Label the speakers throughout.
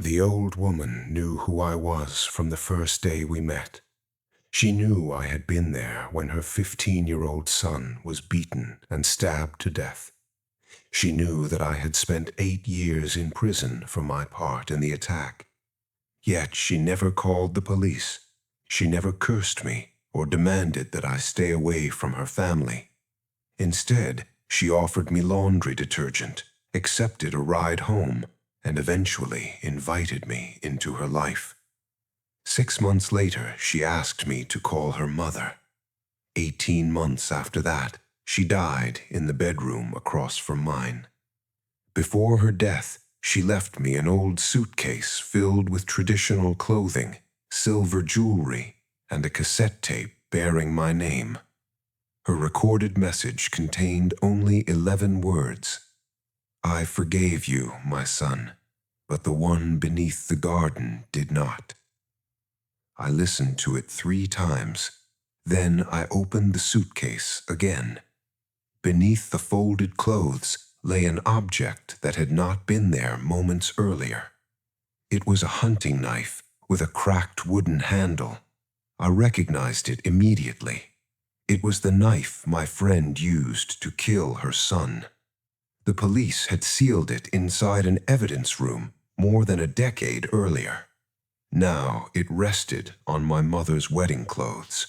Speaker 1: The old woman knew who I was from the first day we met. She knew I had been there when her 15-year-old son was beaten and stabbed to death. She knew that I had spent 8 years in prison for my part in the attack. Yet she never called the police. She never cursed me or demanded that I stay away from her family. Instead, she offered me laundry detergent, accepted a ride home, and eventually invited me into her life. 6 months later, she asked me to call her mother. 18 months after that, she died in the bedroom across from mine. Before her death, she left me an old suitcase filled with traditional clothing, silver jewelry, and a cassette tape bearing my name. Her recorded message contained only 11 words. "I forgave you, my son, but the one beneath the garden did not." I listened to it 3 times. Then I opened the suitcase again. Beneath the folded clothes lay an object that had not been there moments earlier. It was a hunting knife with a cracked wooden handle. I recognized it immediately. It was the knife my friend used to kill her son. The police had sealed it inside an evidence room more than a decade earlier. Now it rested on my mother's wedding clothes.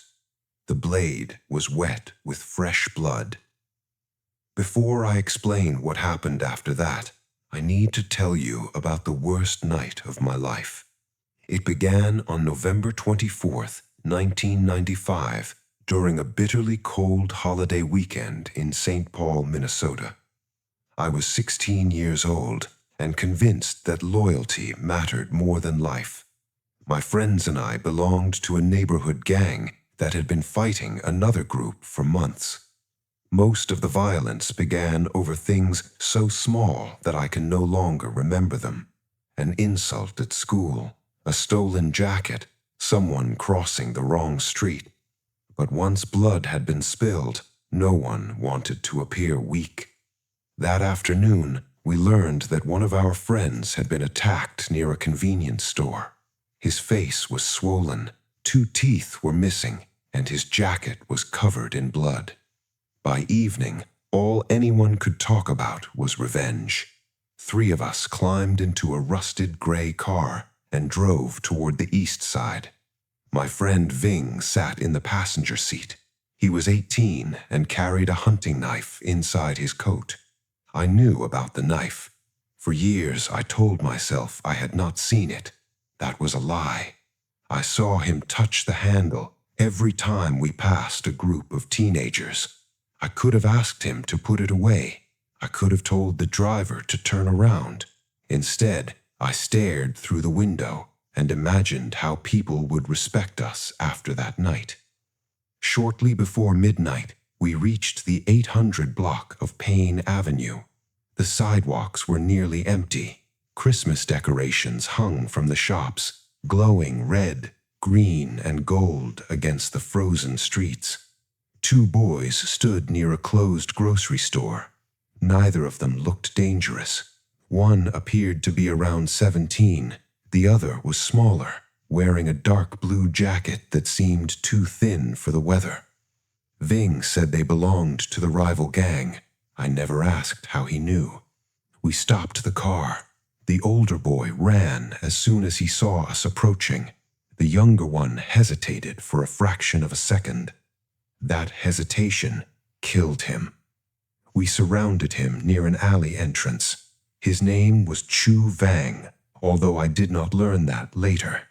Speaker 1: The blade was wet with fresh blood. Before I explain what happened after that, I need to tell you about the worst night of my life. It began on November 24th, 1995, during a bitterly cold holiday weekend in St. Paul, Minnesota. I was 16 years old and convinced that loyalty mattered more than life. My friends and I belonged to a neighborhood gang that had been fighting another group for months. Most of the violence began over things so small that I can no longer remember them. An insult at school, a stolen jacket, someone crossing the wrong street. But once blood had been spilled, no one wanted to appear weak. That afternoon, we learned that one of our friends had been attacked near a convenience store. His face was swollen, 2 teeth were missing, and his jacket was covered in blood. By evening, all anyone could talk about was revenge. 3 of us climbed into a rusted gray car and drove toward the east side. My friend Ving sat in the passenger seat. He was 18 and carried a hunting knife inside his coat. I knew about the knife. For years, I told myself I had not seen it. That was a lie. I saw him touch the handle every time we passed a group of teenagers. I could have asked him to put it away. I could have told the driver to turn around. Instead, I stared through the window and imagined how people would respect us after that night. Shortly before midnight, we reached the 800 block of Payne Avenue. The sidewalks were nearly empty. Christmas decorations hung from the shops, glowing red, green, and gold against the frozen streets. 2 boys stood near a closed grocery store. Neither of them looked dangerous. One appeared to be around 17. The other was smaller, wearing a dark blue jacket that seemed too thin for the weather. Ving said they belonged to the rival gang. I never asked how he knew. We stopped the car. The older boy ran as soon as he saw us approaching. The younger one hesitated for a fraction of a second. That hesitation killed him. We surrounded him near an alley entrance. His name was Chu Vang, although I did not learn that later.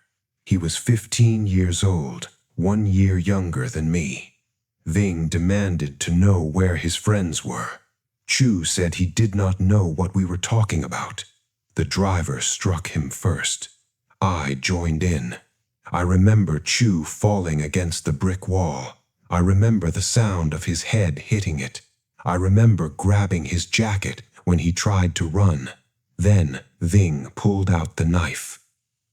Speaker 1: He was 15 years old, 1 year younger than me. Ving demanded to know where his friends were. Chu said he did not know what we were talking about. The driver struck him first. I joined in. I remember Chu falling against the brick wall. I remember the sound of his head hitting it. I remember grabbing his jacket when he tried to run. Then Ving pulled out the knife.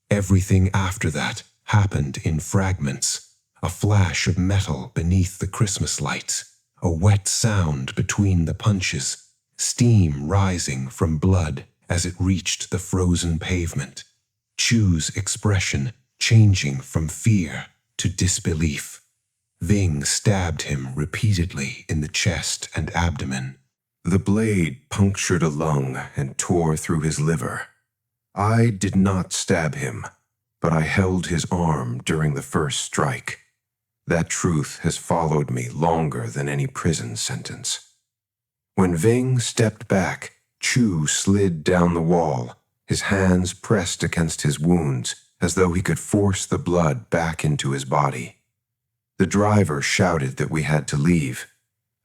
Speaker 1: Everything after that happened in fragments. A flash of metal beneath the Christmas lights. A wet sound between the punches. Steam rising from blood as it reached the frozen pavement. Chu's expression changing from fear to disbelief. Ving stabbed him repeatedly in the chest and abdomen. The blade punctured a lung and tore through his liver. I did not stab him, but I held his arm during the first strike. That truth has followed me longer than any prison sentence. When Ving stepped back, Chu slid down the wall, his hands pressed against his wounds as though he could force the blood back into his body. The driver shouted that we had to leave.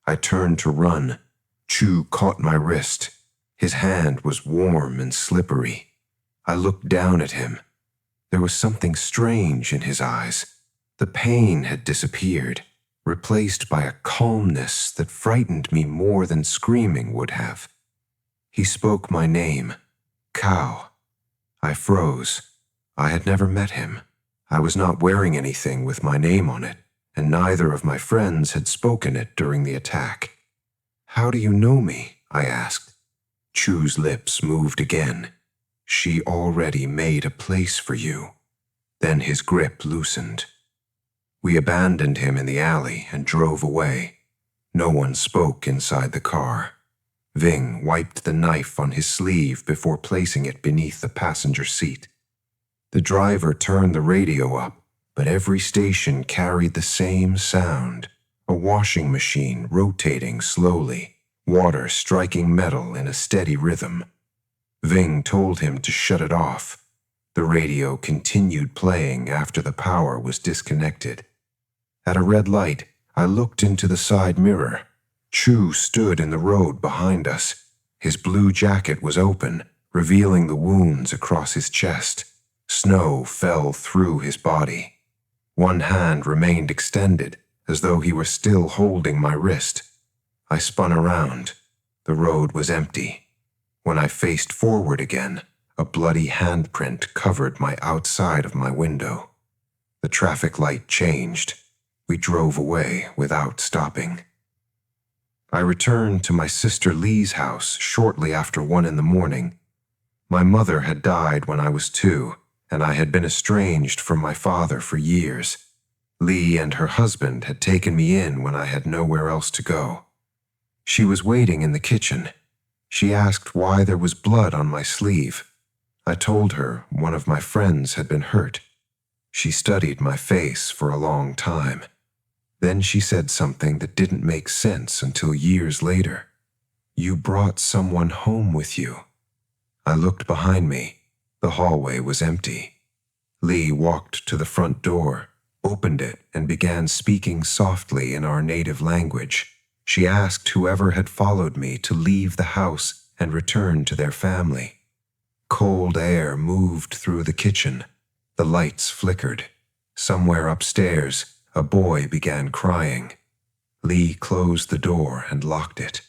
Speaker 1: I turned to run. Chu caught my wrist. His hand was warm and slippery. I looked down at him. There was something strange in his eyes. The pain had disappeared, replaced by a calmness that frightened me more than screaming would have. He spoke my name, Cow. I froze. I had never met him. I was not wearing anything with my name on it, and neither of my friends had spoken it during the attack. "How do you know me?" I asked. Chu's lips moved again. "She already made a place for you." Then his grip loosened. We abandoned him in the alley and drove away. No one spoke inside the car. Ving wiped the knife on his sleeve before placing it beneath the passenger seat. The driver turned the radio up, but every station carried the same sound, a washing machine rotating slowly, water striking metal in a steady rhythm. Ving told him to shut it off. The radio continued playing after the power was disconnected. At a red light, I looked into the side mirror. Chu stood in the road behind us. His blue jacket was open, revealing the wounds across his chest. Snow fell through his body. One hand remained extended, as though he were still holding my wrist. I spun around. The road was empty. When I faced forward again, a bloody handprint covered my outside of my window. The traffic light changed. We drove away without stopping. I returned to my sister Lee's house shortly after 1 a.m. My mother had died when I was 2, and I had been estranged from my father for years. Lee and her husband had taken me in when I had nowhere else to go. She was waiting in the kitchen. She asked why there was blood on my sleeve. I told her one of my friends had been hurt. She studied my face for a long time. Then she said something that didn't make sense until years later. "You brought someone home with you." I looked behind me. The hallway was empty. Lee walked to the front door, opened it, and began speaking softly in our native language. She asked whoever had followed me to leave the house and return to their family. Cold air moved through the kitchen. The lights flickered. Somewhere upstairs, a boy began crying. Lee closed the door and locked it.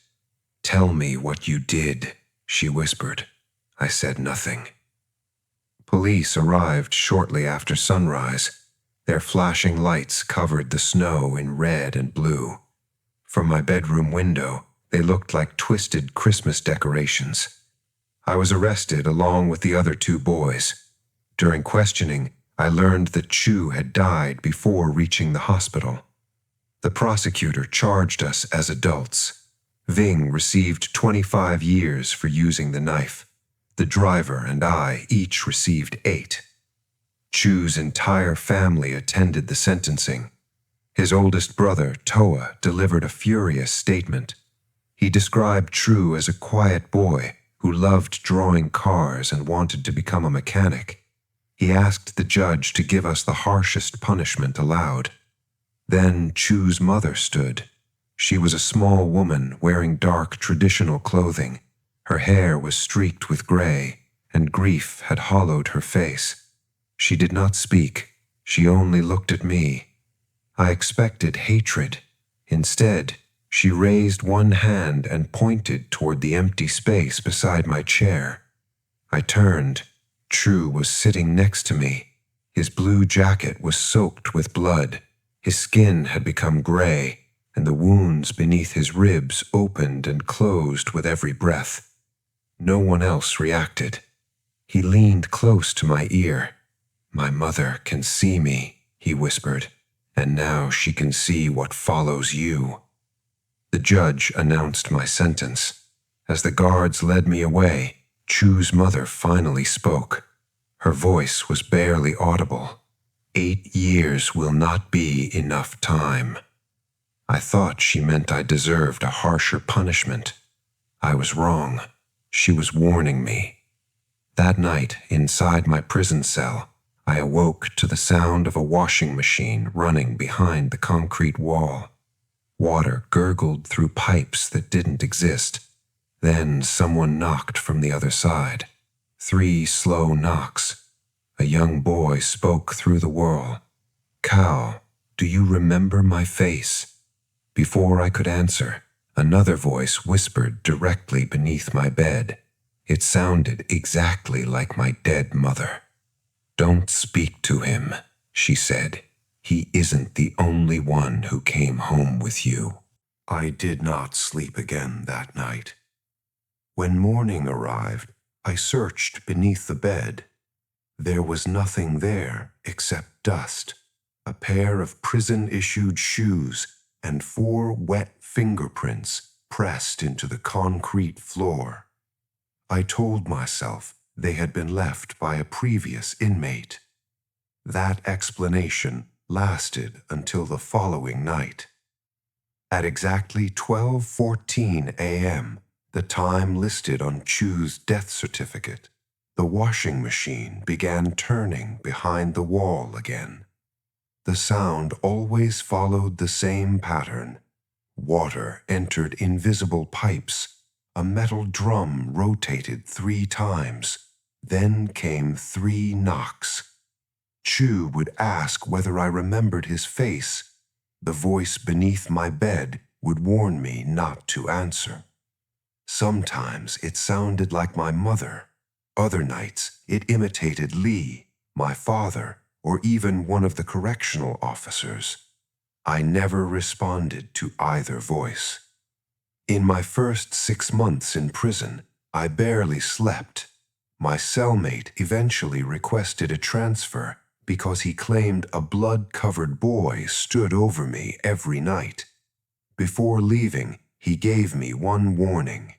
Speaker 1: "Tell me what you did," she whispered. I said nothing. Police arrived shortly after sunrise. Their flashing lights covered the snow in red and blue. From my bedroom window, they looked like twisted Christmas decorations. I was arrested along with the other 2 boys. During questioning, I learned that Chu had died before reaching the hospital. The prosecutor charged us as adults. Ving received 25 years for using the knife. The driver and I each received 8. Chu's entire family attended the sentencing. His oldest brother, Toa, delivered a furious statement. He described Chu as a quiet boy who loved drawing cars and wanted to become a mechanic. He asked the judge to give us the harshest punishment allowed. Then Chu's mother stood. She was a small woman wearing dark traditional clothing. Her hair was streaked with gray, and grief had hollowed her face. She did not speak. She only looked at me. I expected hatred. Instead, she raised one hand and pointed toward the empty space beside my chair. I turned. Chu was sitting next to me. His blue jacket was soaked with blood. His skin had become gray, and the wounds beneath his ribs opened and closed with every breath. No one else reacted.
Speaker 2: He leaned close to my ear. "My mother can see me," he whispered, "and now she can see what follows you." The judge announced my sentence. As the guards led me away, Chu's mother finally spoke. Her voice was barely audible. 8 years will not be enough time. I thought she meant I deserved a harsher punishment. I was wrong. She was warning me. That night, inside my prison cell, I awoke to the sound of a washing machine running behind the concrete wall. Water gurgled through pipes that didn't exist. Then someone knocked from the other side. 3 slow knocks. A young boy spoke through the wall. "Cal, do you remember my face?" Before I could answer, another voice whispered directly beneath my bed. It sounded exactly like my dead mother. "Don't speak to him," she said. "He isn't the only one who came home with you."
Speaker 1: I did not sleep again that night. When morning arrived, I searched beneath the bed. There was nothing there except dust, a pair of prison-issued shoes, and 4 wet fingerprints pressed into the concrete floor. I told myself they had been left by a previous inmate. That explanation lasted until the following night. At exactly 12:14 a.m., the time listed on Chu's death certificate, the washing machine began turning behind the wall again. The sound always followed the same pattern. Water entered invisible pipes. A metal drum rotated 3 times. Then came 3 knocks. Chu would ask whether I remembered his face. The voice beneath my bed would warn me not to answer. Sometimes it sounded like my mother. Other nights it imitated Lee, my father, or even one of the correctional officers. I never responded to either voice. In my first 6 months in prison, I barely slept. My cellmate eventually requested a transfer because he claimed a blood-covered boy stood over me every night. Before leaving, he gave me one warning.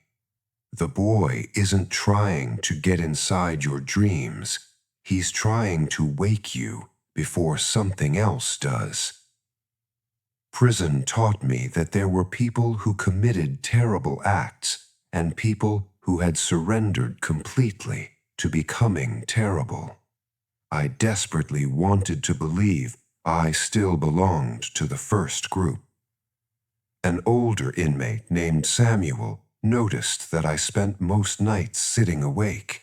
Speaker 1: "The boy isn't trying to get inside your dreams. He's trying to wake you before something else does." Prison taught me that there were people who committed terrible acts and people who had surrendered completely to becoming terrible. I desperately wanted to believe I still belonged to the first group. An older inmate named Samuel noticed that I spent most nights sitting awake.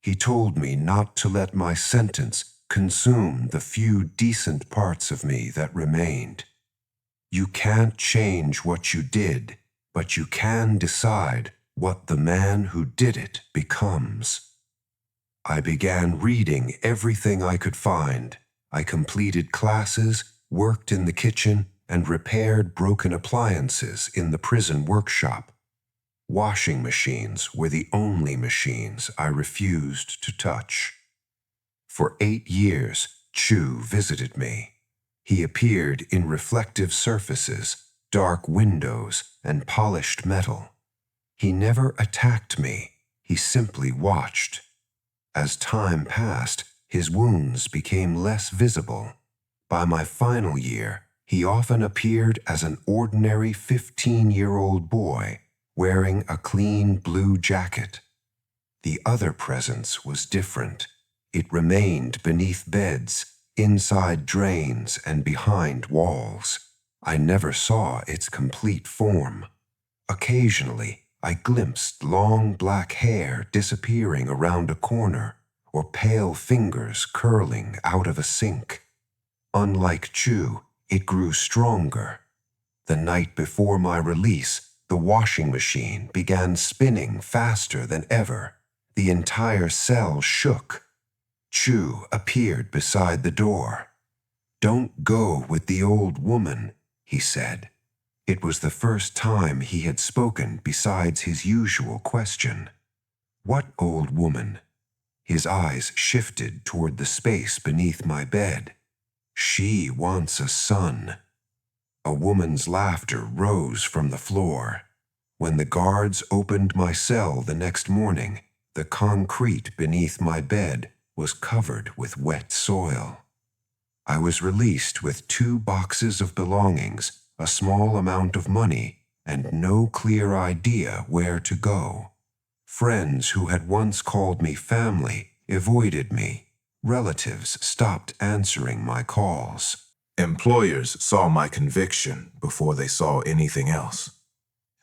Speaker 1: He told me not to let my sentence consume the few decent parts of me that remained. "You can't change what you did, but you can decide what the man who did it becomes." I began reading everything I could find. I completed classes, worked in the kitchen, and repaired broken appliances in the prison workshop. Washing machines were the only machines I refused to touch. For 8 years, Chu visited me. He appeared in reflective surfaces, dark windows, and polished metal. He never attacked me. He simply watched. As time passed, his wounds became less visible. By my final year, he often appeared as an ordinary 15-year-old boy, wearing a clean blue jacket. The other presence was different. It remained beneath beds, inside drains, and behind walls. I never saw its complete form. Occasionally, I glimpsed long black hair disappearing around a corner, or pale fingers curling out of a sink. Unlike Chu, it grew stronger. The night before my release, the washing machine began spinning faster than ever. The entire cell shook. Chu appeared beside the door. "Don't go with the old woman," he said. It was the first time he had spoken besides his usual question. "What old woman?"
Speaker 2: His eyes shifted toward the space beneath my bed. "She wants a son." A woman's laughter rose from the floor. When the guards opened my cell the next morning, the concrete beneath my bed was covered with wet soil. I was released with 2 boxes of belongings, a small amount of money, and no clear idea where to go. Friends who had once called me family avoided me. Relatives stopped answering my calls.
Speaker 3: Employers saw my conviction before they saw anything else.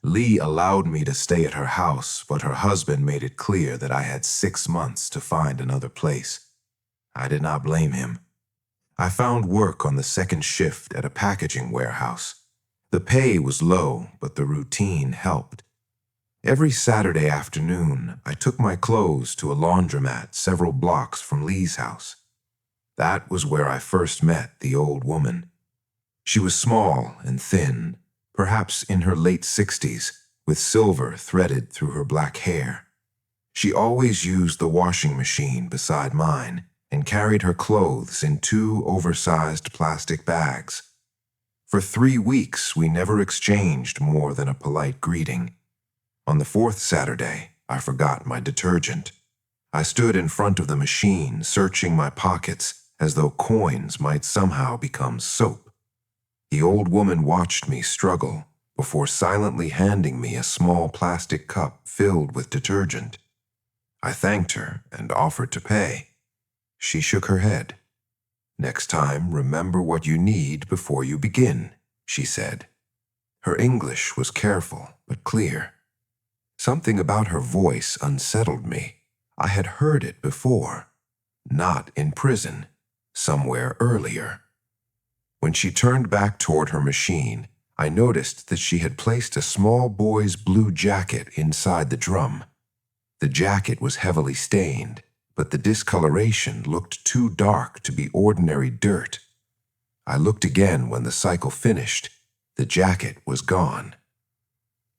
Speaker 3: Lee allowed me to stay at her house, but her husband made it clear that I had 6 months to find another place. I did not blame him. I found work on the second shift at a packaging warehouse. The pay was low, but the routine helped. Every Saturday afternoon, I took my clothes to a laundromat several blocks from Lee's house. That was where I first met the old woman. She was small and thin, perhaps in her late 60s, with silver threaded through her black hair. She always used the washing machine beside mine and carried her clothes in 2 oversized plastic bags. For 3 weeks, we never exchanged more than a polite greeting. On the 4th Saturday, I forgot my detergent. I stood in front of the machine, searching my pockets as though coins might somehow become soap. The old woman watched me struggle before silently handing me a small plastic cup filled with detergent. I thanked her and offered to pay. She shook her head. "Next time, remember what you need before you begin," she said. Her English was careful but clear. Something about her voice unsettled me. I had heard it before. Not in prison. Somewhere earlier. When she turned back toward her machine, I noticed that she had placed a small boy's blue jacket inside the drum. The jacket was heavily stained, but the discoloration looked too dark to be ordinary dirt. I looked again when the cycle finished. The jacket was gone.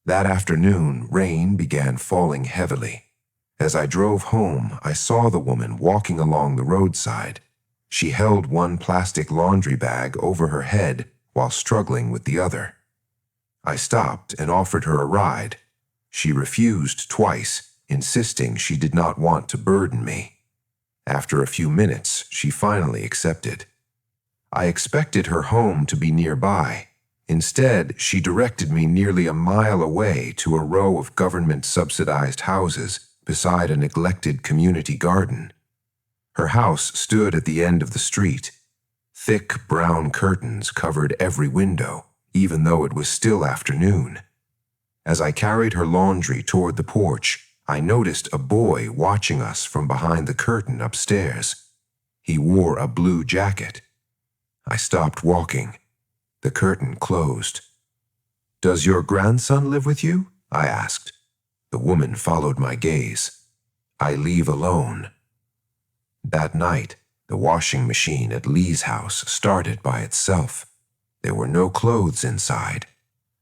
Speaker 3: That afternoon, rain began falling heavily. As I drove home, I saw the woman walking along the roadside. She held one plastic laundry bag over her head while struggling with the other. I stopped and offered her a ride. She refused twice, insisting she did not want to burden me. After a few minutes, she finally accepted. I expected her home to be nearby. Instead, she directed me nearly a mile away to a row of government-subsidized houses beside a neglected community garden. Her house stood at the end of the street. Thick brown curtains covered every window, even though it was still afternoon. As I carried her laundry toward the porch, I noticed a boy watching us from behind the curtain upstairs. He wore a blue jacket. I stopped walking. The curtain closed. "Does your grandson live with you?" I asked. The woman followed my gaze. "I leave alone." That night, the washing machine at Lee's house started by itself. There were no clothes inside.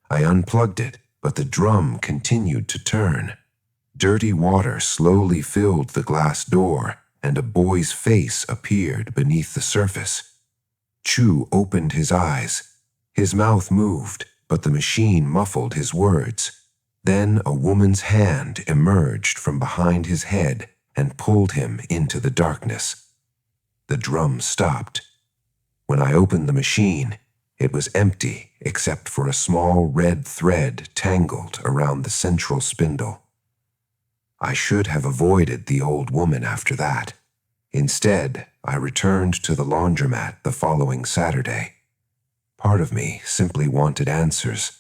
Speaker 3: I unplugged it, but the drum continued to turn. Dirty water slowly filled the glass door, and a boy's face appeared beneath the surface. Chu opened his eyes. His mouth moved, but the machine muffled his words. Then a woman's hand emerged from behind his head and pulled him into the darkness. The drum stopped. When I opened the machine, it was empty except for a small red thread tangled around the central spindle. I should have avoided the old woman after that. Instead, I returned to the laundromat the following Saturday. Part of me simply wanted answers.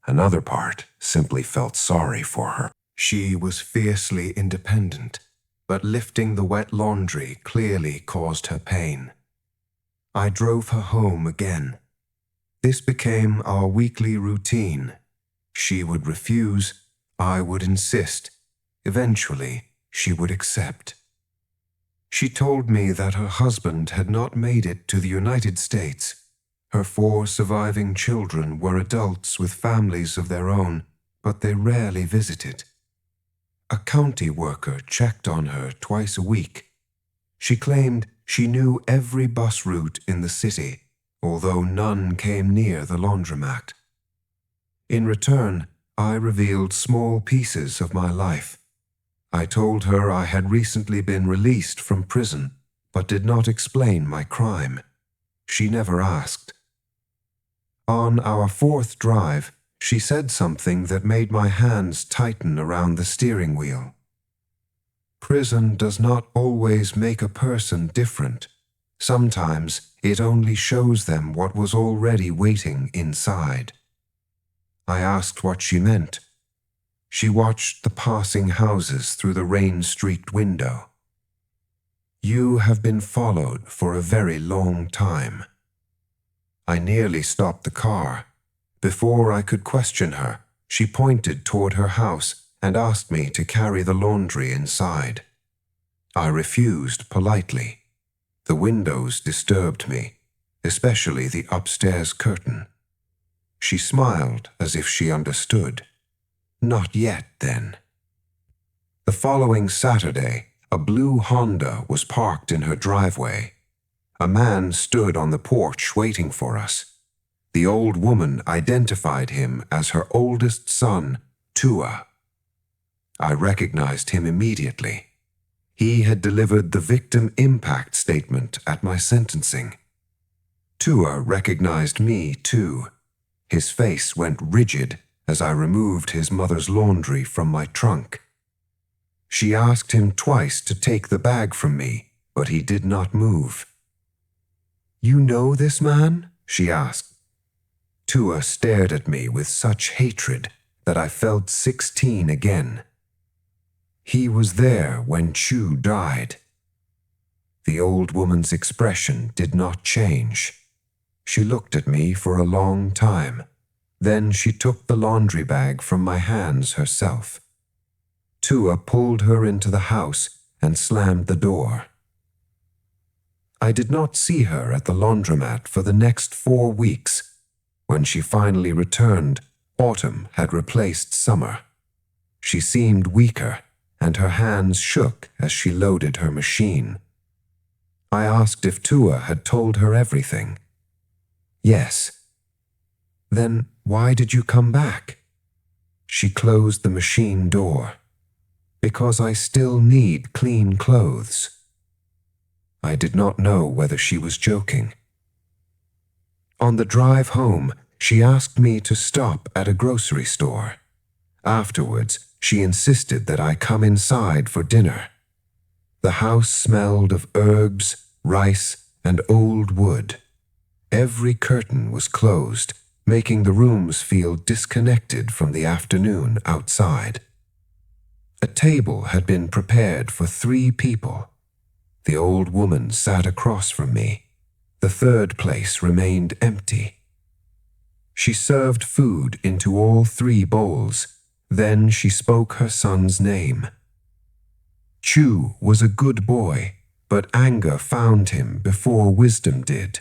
Speaker 3: Another part simply felt sorry for her. She was fiercely independent, but lifting the wet laundry clearly caused her pain. I drove her home again. This became our weekly routine. She would refuse, I would insist. Eventually, she would accept. She told me that her husband had not made it to the United States. Her 4 surviving children were adults with families of their own, but they rarely visited. A county worker checked on her twice a week,
Speaker 1: She claimed she knew every bus route in the city, although none came near the laundromat. In return, I revealed small pieces of my life. I told her I had recently been released from prison, but did not explain my crime. She never asked. On our fourth drive, she said something that made my hands tighten around the steering wheel. Prison does not always make a person different. Sometimes it only shows them what was already waiting inside. I asked what she meant. She watched the passing houses through the rain-streaked window. You have been followed for a very long time. I nearly stopped the car. Before I could question her, she pointed toward her house and asked me to carry the laundry inside. I refused politely. The windows disturbed me, especially the upstairs curtain. She smiled as if she understood. Not yet, then. The following Saturday, a blue Honda was parked in her driveway. A man stood on the porch waiting for us. The old woman identified him as her oldest son, Tua. I recognized him immediately. He had delivered the victim impact statement at my sentencing. Tua recognized me, too. His face went rigid as I removed his mother's laundry from my trunk. She asked him twice to take the bag from me, but he did not move. "You know this man?" she asked. Tua stared at me with such hatred that I felt 16 again. He was there when Chu died. The old woman's expression did not change. She looked at me for a long time. Then she took the laundry bag from my hands herself. Tua pulled her into the house and slammed the door. I did not see her at the laundromat for the next 4 weeks. When she finally returned, autumn had replaced summer. She seemed weaker, and her hands shook as she loaded her machine. I asked if Tua had told her everything. Yes. Then why did you come back? She closed the machine door. Because I still need clean clothes. I did not know whether she was joking. On the drive home, she asked me to stop at a grocery store. Afterwards, she insisted that I come inside for dinner. The house smelled of herbs, rice, and old wood. Every curtain was closed, making the rooms feel disconnected from the afternoon outside. A table had been prepared for 3 people. The old woman sat across from me. The third place remained empty. She served food into all 3 bowls. Then she spoke her son's name. Chu was a good boy, but anger found him before wisdom did.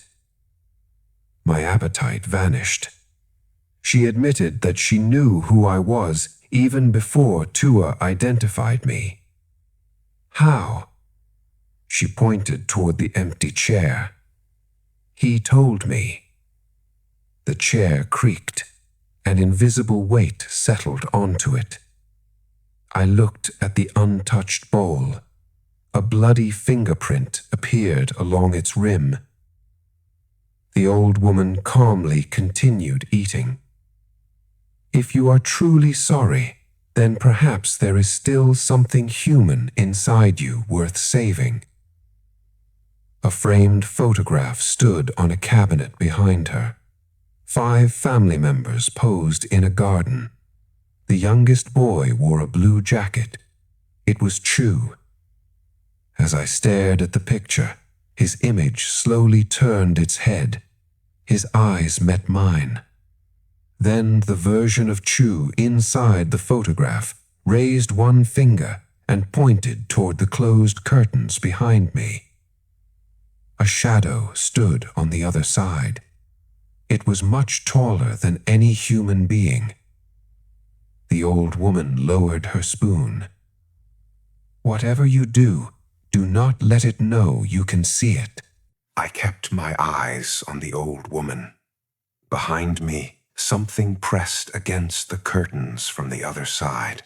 Speaker 1: My appetite vanished. She admitted that she knew who I was even before Tua identified me. How? She pointed toward the empty chair. He told me. The chair creaked. An invisible weight settled onto it. I looked at the untouched bowl. A bloody fingerprint appeared along its rim. The old woman calmly continued eating. If you are truly sorry, then perhaps there is still something human inside you worth saving. A framed photograph stood on a cabinet behind her. 5 family members posed in a garden. The youngest boy wore a blue jacket. It was Chu. As I stared at the picture, his image slowly turned its head. His eyes met mine. Then the version of Chu inside the photograph raised one finger and pointed toward the closed curtains behind me. A shadow stood on the other side. It was much taller than any human being. The old woman lowered her spoon. Whatever you do,
Speaker 2: Do not let it know you can see it.
Speaker 1: I kept my eyes on the old woman. Behind me, something pressed against the curtains from the other side.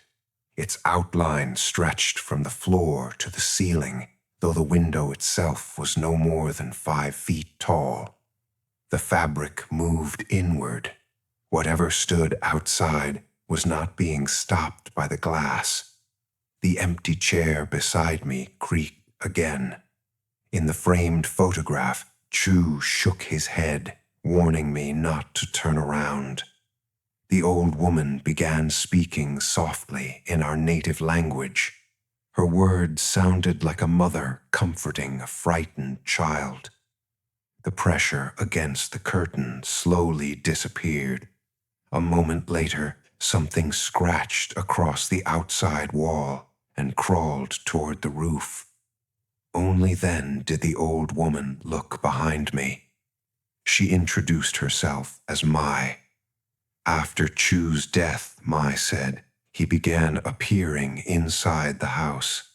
Speaker 1: Its outline stretched from the floor to the ceiling, though the window itself was no more than 5 feet tall. The fabric moved inward. Whatever stood outside was not being stopped by the glass. The empty chair beside me creaked again. In the framed photograph, Chu shook his head, warning me not to turn around. The old woman began speaking softly in our native language. Her words sounded like a mother comforting a frightened child. The pressure against the curtain slowly disappeared. A moment later, something scratched across the outside wall and crawled toward the roof. Only then did the old woman look behind me. She introduced herself as Mai. After Chu's death, Mai said, he began appearing inside the house.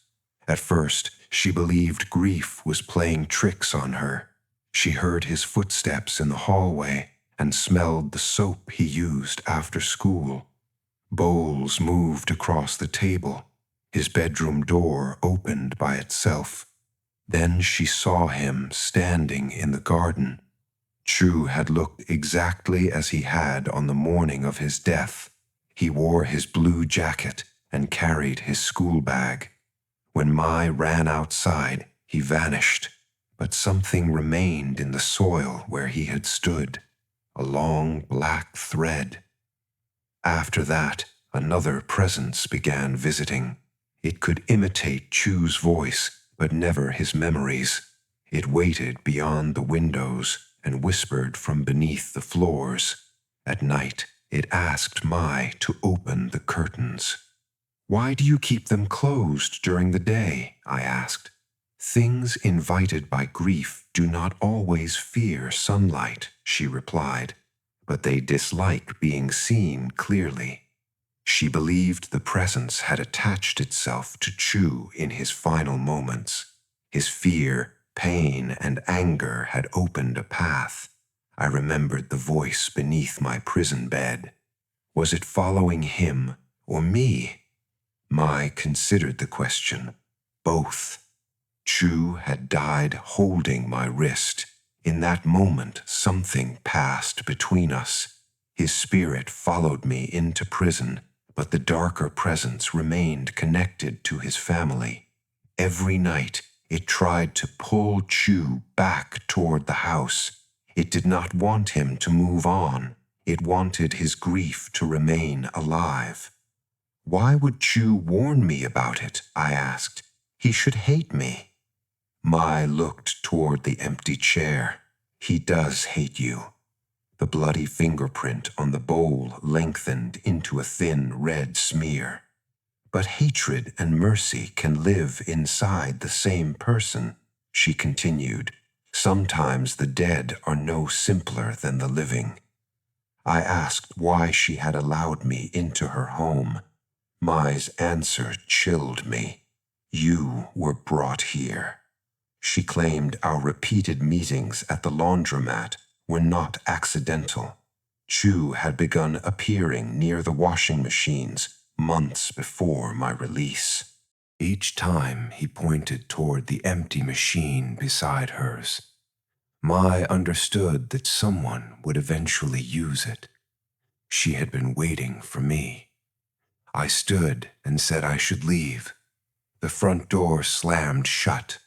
Speaker 1: At first, she believed grief was playing tricks on her. She heard his footsteps in the hallway and smelled the soap he used after school. Bowls moved across the table. His bedroom door opened by itself. Then she saw him standing in the garden. Chu had looked exactly as he had on the morning of his death. He wore his blue jacket and carried his school bag. When Mai ran outside, he vanished, but something remained in the soil where he had stood, a long black thread. After that, another presence began visiting. It could imitate Chu's voice, but never his memories. It waited beyond the windows and whispered from beneath the floors. At night, it asked Mai to open the curtains. "Why do you keep them closed during the day?" I asked. "Things invited by grief do not always fear sunlight," she replied, "but they dislike being seen clearly." She believed the presence had attached itself to Chu in his final moments. His fear, pain, and anger had opened a path. I remembered the voice beneath my prison bed. Was it following him or me? Mai considered the question. Both. Chu had died holding my wrist. In that moment, something passed between us. His spirit followed me into prison, but the darker presence remained connected to his family. Every night, it tried to pull Chu back toward the house. It did not want him to move on. It wanted his grief to remain alive. "Why would Chu warn me about it?" I asked. "He should hate me." Mai looked toward the empty chair. "He does hate you." The bloody fingerprint on the bowl lengthened into a thin red smear. "But hatred and mercy can live inside the same person," she continued. "Sometimes the dead are no simpler than the living." I asked why she had allowed me into her home. Mai's answer chilled me. "You were brought here." She claimed our repeated meetings at the laundromat were not accidental. Chu had begun appearing near the washing machines months before my release. Each time he pointed toward the empty machine beside hers. Mai understood that someone would eventually use it. She had been waiting for me. I stood and said I should leave. The front door slammed shut.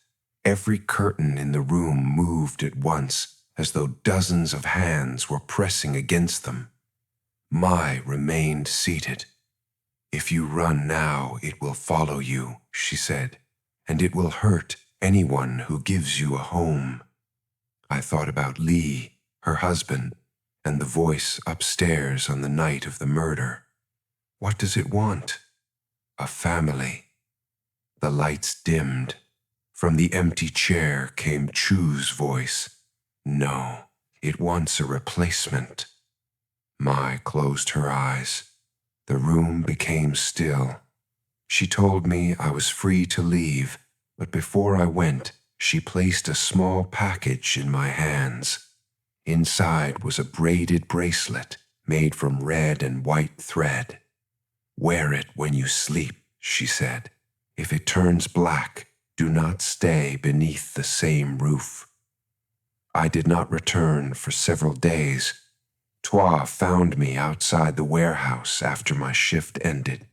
Speaker 1: Every curtain in the room moved at once, as though dozens of hands were pressing against them. Mai remained seated. "If you run now, it will follow you," she said, "and it will hurt anyone who gives you a home." I thought about Lee, her husband, and the voice upstairs on the night of the murder. What does it want? A family. The lights dimmed. From the empty chair came Chu's voice. "No, it wants a replacement." Mai closed her eyes. The room became still. She told me I was free to leave,
Speaker 2: But before I went, she placed a small package in my hands. Inside was a braided bracelet made from red and white thread. "Wear it when you sleep," she said. "If it turns black, do not stay beneath the same roof." I did not return for several days. Toi found me outside the warehouse after my shift ended.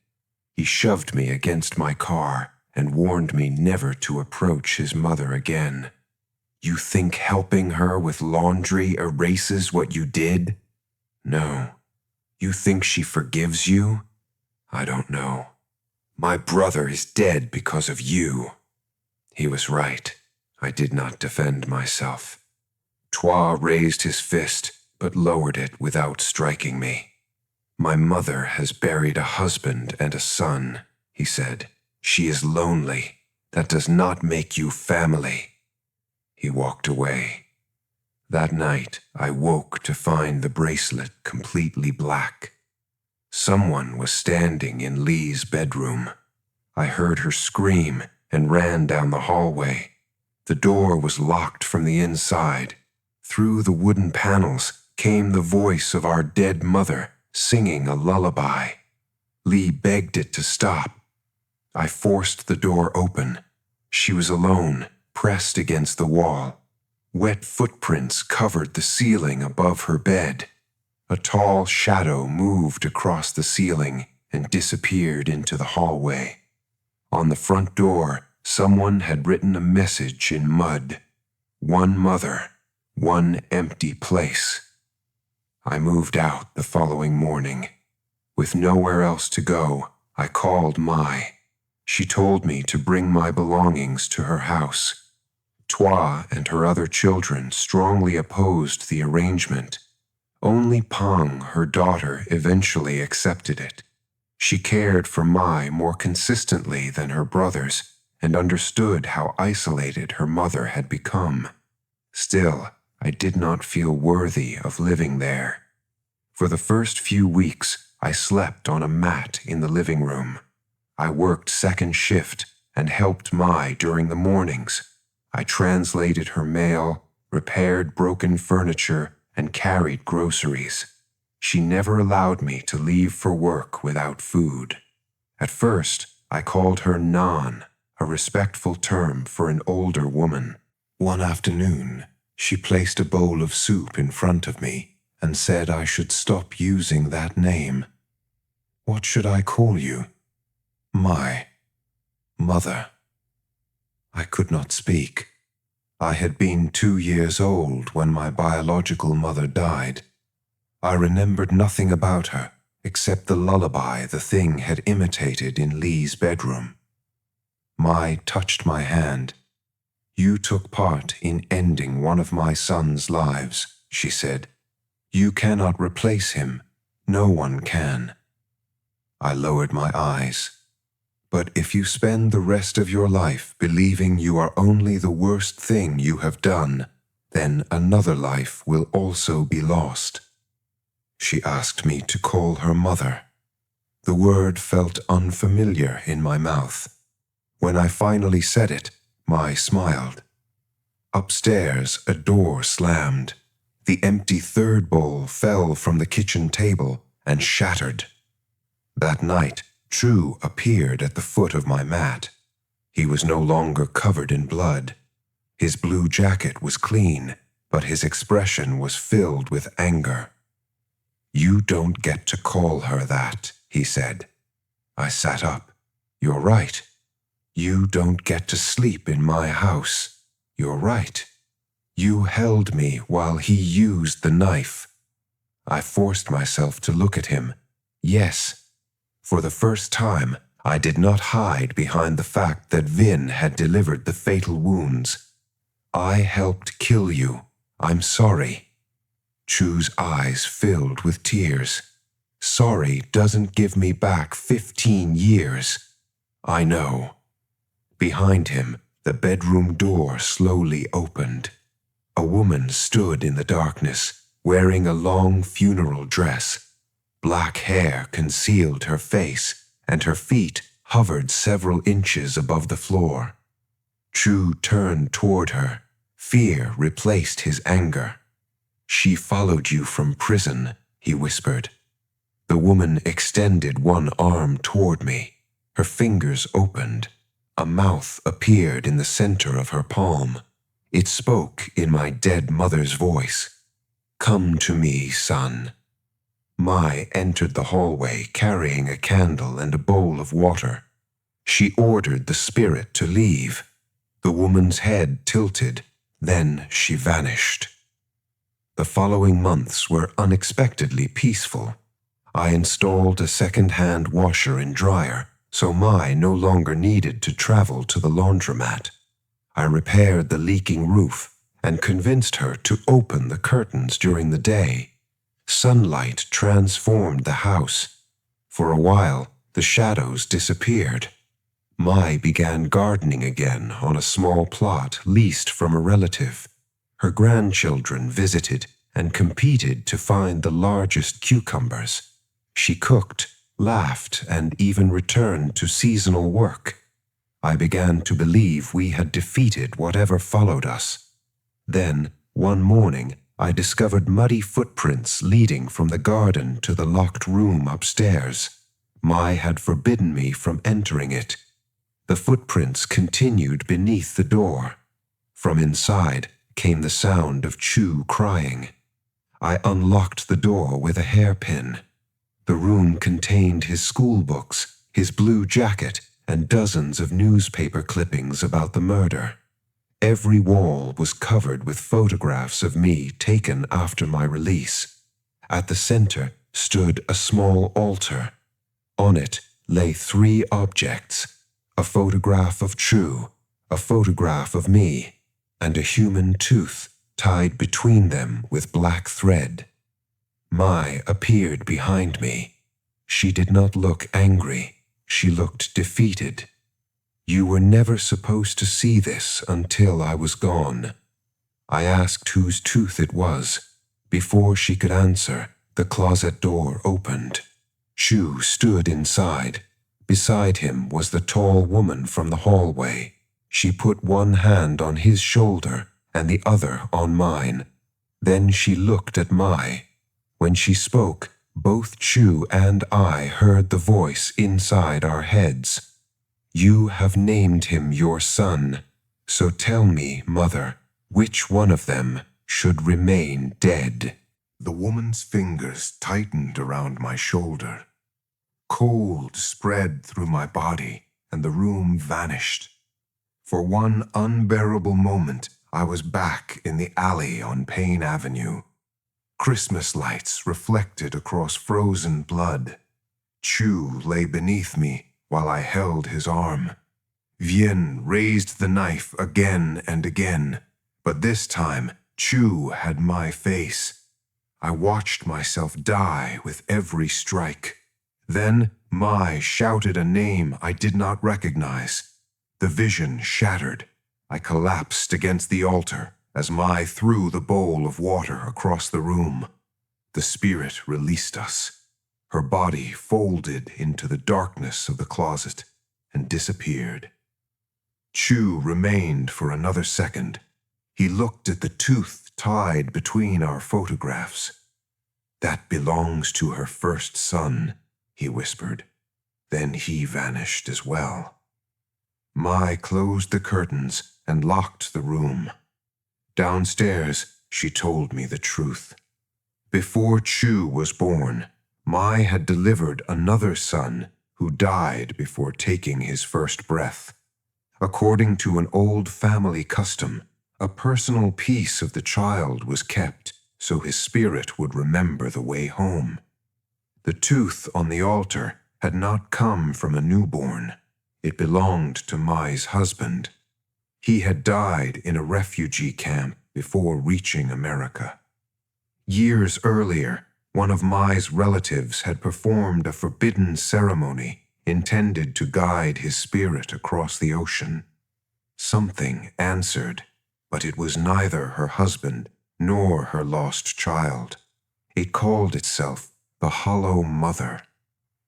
Speaker 2: He shoved me against my car and warned me never to approach his mother again. "You think helping her with laundry erases what you did?" "No." "You think she forgives you?" "I don't know." "My brother is dead because of you." He was right. I did not defend myself. Toi raised his fist, but lowered it without striking me. "My mother has buried a husband and a son," he said. "She is lonely. That does not make you family." He walked away. That night, I woke to find the bracelet completely black. Someone was standing in Lee's bedroom. I heard her scream and ran down the hallway. The door was locked from the inside. Through the wooden panels came the voice of our dead mother singing a lullaby. Lee begged it to stop. I forced the door open. She was alone, pressed against the wall. Wet footprints covered the ceiling above her bed. A tall shadow moved across the ceiling and disappeared into the hallway. On the front door, someone had written a message in mud. "One mother, one empty place." I moved out the following morning. With nowhere else to go, I called Mai. She told me to bring my belongings to her house. Toi and her other children strongly opposed the arrangement. Only Pang, her daughter, eventually accepted it. She cared for Mai more consistently than her brothers and understood how isolated her mother had become. Still, I did not feel worthy of living there. For the first few weeks, I slept on a mat in the living room. I worked second shift and helped Mai during the mornings. I translated her mail, repaired broken furniture, and carried groceries. She never allowed me to leave for work without food. At first, I called her Nan, a respectful term for an older woman. One afternoon, she placed a bowl of soup in front of me and said I should stop using that name. "What should I call you?" "My mother." I could not speak. I had been 2 years old when my biological mother died. I remembered nothing about her except the lullaby the thing had imitated in Lee's bedroom. Mai touched my hand. "You took part in ending one of my son's lives," she said. "You cannot replace him. No one can." I lowered my eyes. "But if you spend the rest of your life believing you are only the worst thing you have done, then another life will also be lost." She asked me to call her mother. The word felt unfamiliar in my mouth. When I finally said it, Mai smiled. Upstairs, a door slammed. The empty third bowl fell from the kitchen table and shattered. That night, True appeared at the foot of my mat. He was no longer covered in blood. His blue jacket was clean, but his expression was filled with anger. "You don't get to call her that," he said. I sat up. "You're right. You don't get to sleep in my house. You're right. You held me while he used the knife." I forced myself to look at him. Yes. For the first time, I did not hide behind the fact that Vin had delivered the fatal wounds. "I helped kill you. I'm sorry." Chu's eyes filled with tears. "Sorry doesn't give me back 15 years. I know." Behind him, the bedroom door slowly opened. A woman stood in the darkness, wearing a long funeral dress. Black hair concealed her face, and her feet hovered several inches above the floor. Chu turned toward her. Fear replaced his anger. "She followed you from prison," he whispered. The woman extended one arm toward me. Her fingers opened. A mouth appeared in the center of her palm. It spoke in my dead mother's voice. "Come to me, son." Mai entered the hallway carrying a candle and a bowl of water. She ordered the spirit to leave. The woman's head tilted, then she vanished. The following months were unexpectedly peaceful. I installed a second-hand washer and dryer, so Mai no longer needed to travel to the laundromat. I repaired the leaking roof and convinced her to open the curtains during the day. Sunlight transformed the house. For a while, the shadows disappeared. Mai began gardening again on a small plot leased from a relative. Her grandchildren visited and competed to find the largest cucumbers. She cooked, laughed, and even returned to seasonal work. I began to believe we had defeated whatever followed us. Then, one morning, I discovered muddy footprints leading from the garden to the locked room upstairs. Mai had forbidden me from entering it. The footprints continued beneath the door. From inside came the sound of Chu crying. I unlocked the door with a hairpin. The room contained his school books, his blue jacket, and dozens of newspaper clippings about the murder. Every wall was covered with photographs of me taken after my release. At the center stood a small altar. On it lay 3 objects: a photograph of Chu, a photograph of me, and a human tooth tied between them with black thread. Mai appeared behind me. She did not look angry. She looked defeated. "You were never supposed to see this until I was gone." I asked whose tooth it was. Before she could answer, the closet door opened. Chu stood inside. Beside him was the tall woman from the hallway. She put one hand on his shoulder and the other on mine. Then she looked at Mai. When she spoke, both Chu and I heard the voice inside our heads. "You have named him your son, so tell me, mother, which one of them should remain dead?"
Speaker 1: The woman's fingers tightened around my shoulder. Cold spread through my body, and the room vanished. For one unbearable moment, I was back in the alley on Payne Avenue. Christmas lights reflected across frozen blood. Chu lay beneath me while I held his arm. Vien raised the knife again and again, but this time Chu had my face. I watched myself die with every strike. Then Mai shouted a name I did not recognize. The vision shattered. I collapsed against the altar as Mai threw the bowl of water across the room. The spirit released us. Her body folded into the darkness of the closet and disappeared. Chu remained for another second. He looked at the tooth tied between our photographs. "That belongs to her first son," he whispered. Then he vanished as well. Mai closed the curtains and locked the room. Downstairs, she told me the truth. Before Chu was born, Mai had delivered another son who died before taking his first breath. According to an old family custom, a personal piece of the child was kept so his spirit would remember the way home. The tooth on the altar had not come from a newborn. It belonged to Mai's husband. He had died in a refugee camp before reaching America. Years earlier, one of Mai's relatives had performed a forbidden ceremony intended to guide his spirit across the ocean. Something answered, but it was neither her husband nor her lost child. It called itself the Hollow Mother.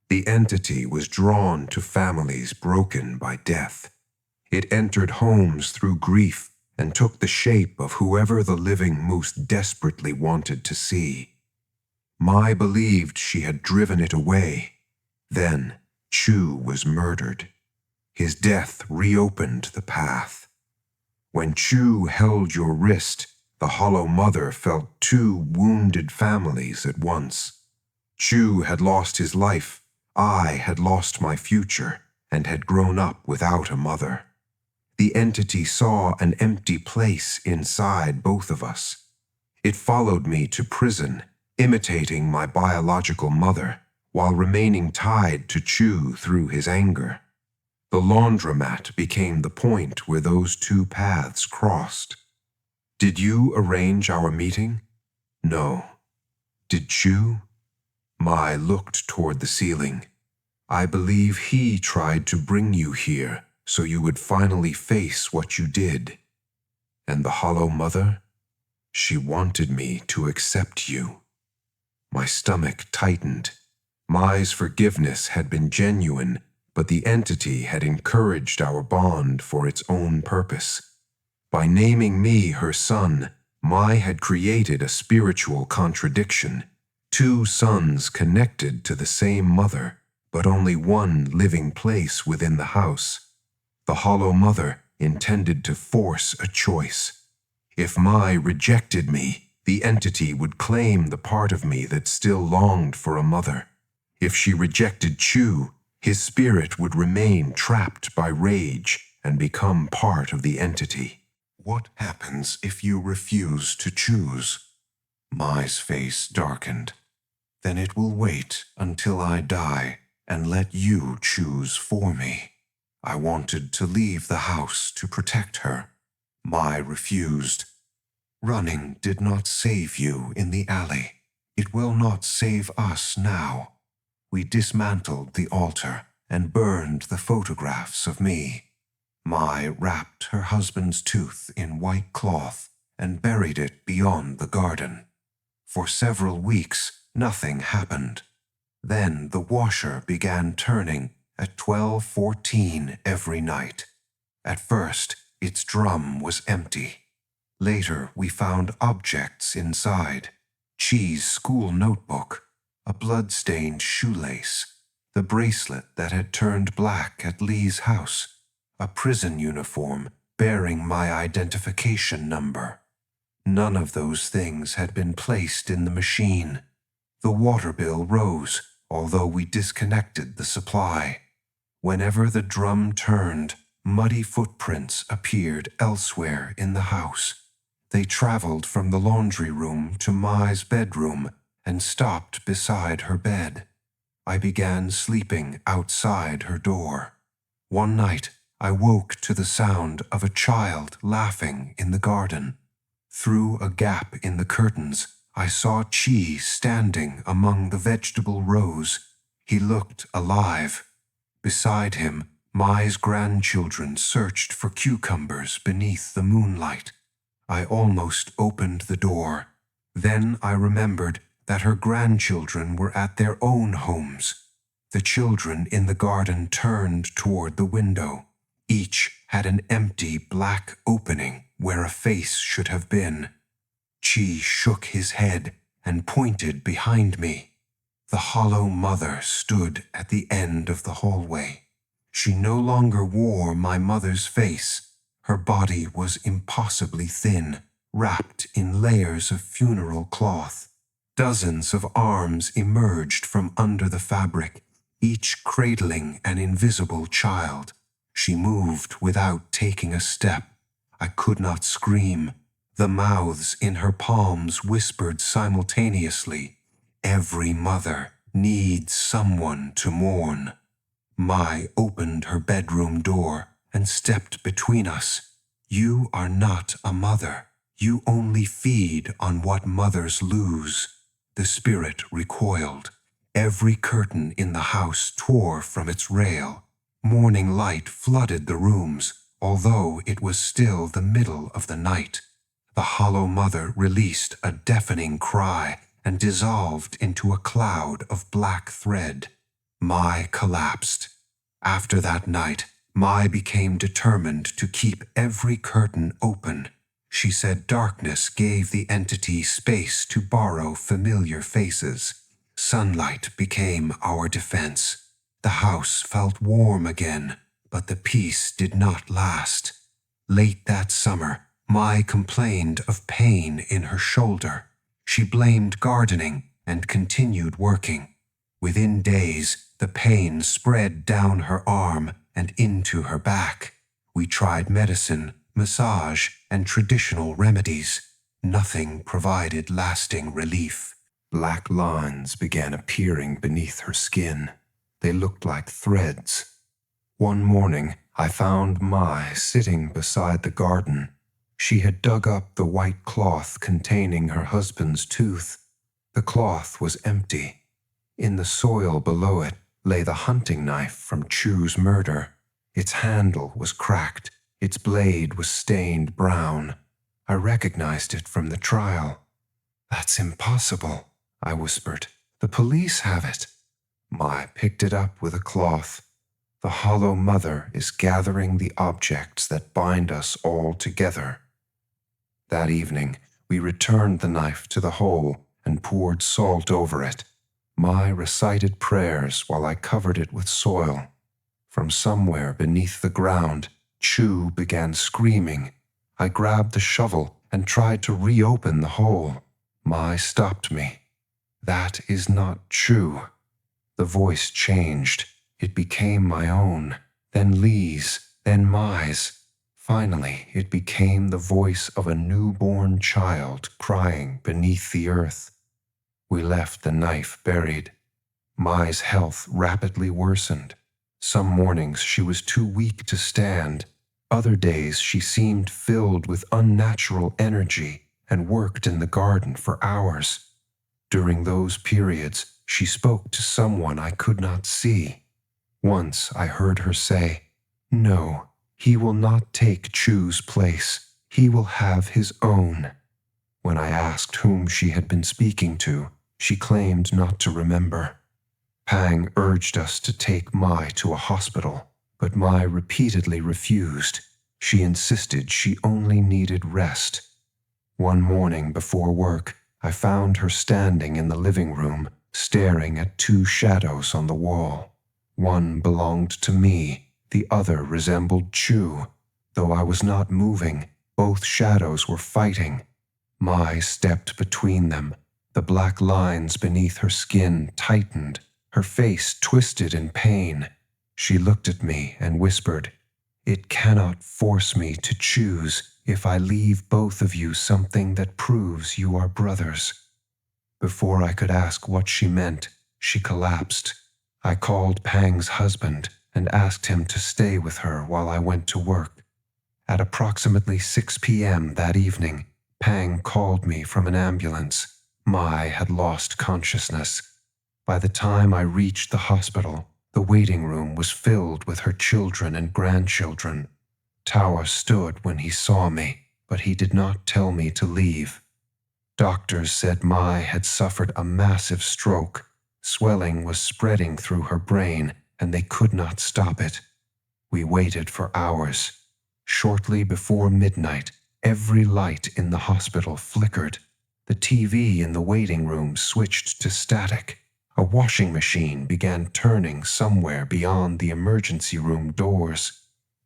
Speaker 1: The entity was drawn to families broken by death.
Speaker 2: It entered homes through grief and took the shape of whoever the living most desperately wanted to see. Mai believed she had driven it away. Then Chu was murdered. His death reopened the path. When Chu held your wrist, the Hollow Mother felt two wounded families at once. Chu had lost his life, I had lost my future, and had grown up without a mother. The entity saw an empty place inside both of us. It followed me to prison, imitating my biological mother, while remaining tied to Chu through his anger. The laundromat became the point where those two paths crossed. Did you arrange our meeting? No. Did Chu? Mai looked toward the ceiling. I believe he tried to bring you here so you would finally face what you did. And the Hollow Mother? She wanted me to accept you. My stomach tightened. Mai's forgiveness had been genuine, but the entity had encouraged our bond for its own purpose. By naming me her son, Mai had created a spiritual contradiction. Two sons connected to the same mother, but only one living place within the house. The Hollow Mother intended to force a choice. If Mai rejected me, the entity would claim the part of me that still longed for a mother. If she rejected Chu, his spirit would remain trapped by rage and become part of the entity.
Speaker 1: What happens if you refuse to choose? Mai's face darkened. Then it will wait until I die and let you choose for me. I wanted to leave the house to protect her. Mai refused. Running did not save you in the alley. It will not save us now. We dismantled the altar and burned the photographs of me. Mai wrapped her husband's tooth in white cloth and buried it beyond the garden. For several weeks, nothing happened. Then the washer began turning at 12:14 every night. At first, its drum was empty. Later, we found objects inside. Chi's school notebook, a blood-stained shoelace, the bracelet that had turned black at Lee's house, a prison uniform bearing my identification number. None of those things had been placed in the machine. The water bill rose, although we disconnected the supply. Whenever the drum turned, muddy footprints appeared elsewhere in the house. They traveled from the laundry room to Mai's bedroom and stopped beside her bed. I began sleeping outside her door. One night, I woke to the sound of a child laughing in the garden. Through a gap in the curtains, I saw Chi standing among the vegetable rows. He looked alive. Beside him, Mai's grandchildren searched for cucumbers beneath the moonlight. I almost opened the door. Then I remembered that her grandchildren were at their own homes. The children in the garden turned toward the window. Each had an empty black opening where a face should have been. Chi shook his head and pointed behind me. The Hollow Mother stood at the end of the hallway. She no longer wore my mother's face. Her body was impossibly thin, wrapped in layers of funeral cloth. Dozens of arms emerged from under the fabric, each cradling an invisible child. She moved without taking a step. I could not scream. The mouths in her palms whispered simultaneously, "Every mother needs someone to mourn." Mai opened her bedroom door and stepped between us. "You are not a mother. You only feed on what mothers lose." The spirit recoiled. Every curtain in the house tore from its rail. Morning light flooded the rooms, although it was still the middle of the night. The Hollow Mother released a deafening cry and dissolved into a cloud of black thread. Mai collapsed. After that night,
Speaker 2: Mai became determined to keep every curtain open. She said darkness gave the entity space to borrow familiar faces. Sunlight became our defense. The house felt warm again, but the peace did not last. Late that summer, Mai complained of pain in her shoulder. She blamed gardening and continued working. Within days, the pain spread down her arm and into her back. We tried medicine, massage, and traditional remedies. Nothing provided lasting relief.
Speaker 1: Black lines began appearing beneath her skin. They looked like threads. One morning, I found Mai sitting beside the garden. She had dug up the white cloth containing her husband's tooth. The cloth was empty. In the soil below it lay the hunting knife from Chu's murder. Its handle was cracked. Its blade was stained brown. I recognized it from the trial. "That's impossible," I whispered. "The police have it." Mai picked it up with a cloth. "The Hollow Mother is gathering the objects that bind us all together." That evening, we returned the knife to the hole and poured salt over it. Mai recited prayers while I covered it with soil. From somewhere beneath the ground, Chu began screaming. I grabbed the shovel and tried to reopen the hole. Mai stopped me. "That is not Chu." The voice changed. It became my own, then Lee's, then Mai's. Finally, it became the voice of a newborn child crying beneath the earth. We left the knife buried. Mai's health rapidly worsened. Some mornings she was too weak to stand. Other days she seemed filled with unnatural energy and worked in the garden for hours. During those periods, she spoke to someone I could not see. Once I heard her say, "No, he will not take Chu's place. He will have his own." When I asked whom she had been speaking to, she claimed not to remember. Pang urged us to take Mai to a hospital, but Mai repeatedly refused. She insisted she only needed rest. One morning before work, I found her standing in the living room, staring at two shadows on the wall. One belonged to me, the other resembled Chu. Though I was not moving, both shadows were fighting. Mai stepped between them. The black lines beneath her skin tightened. Her face twisted in pain. She looked at me and whispered, "It cannot force me to choose if I leave both of you something that proves you are brothers." Before I could ask what she meant, she collapsed. I called Pang's husband and asked him to stay with her while I went to work. At approximately 6 p.m. that evening, Pang called me from an ambulance. Mai had lost consciousness. By the time I reached the hospital, the waiting room was filled with her children and grandchildren. Tawa stood when he saw me, but he did not tell me to leave. Doctors said Mai had suffered a massive stroke. Swelling was spreading through her brain, and they could not stop it. We waited for hours. Shortly before midnight, every light in the hospital flickered. The TV in the waiting room switched to static. A washing machine began turning somewhere beyond the emergency room doors.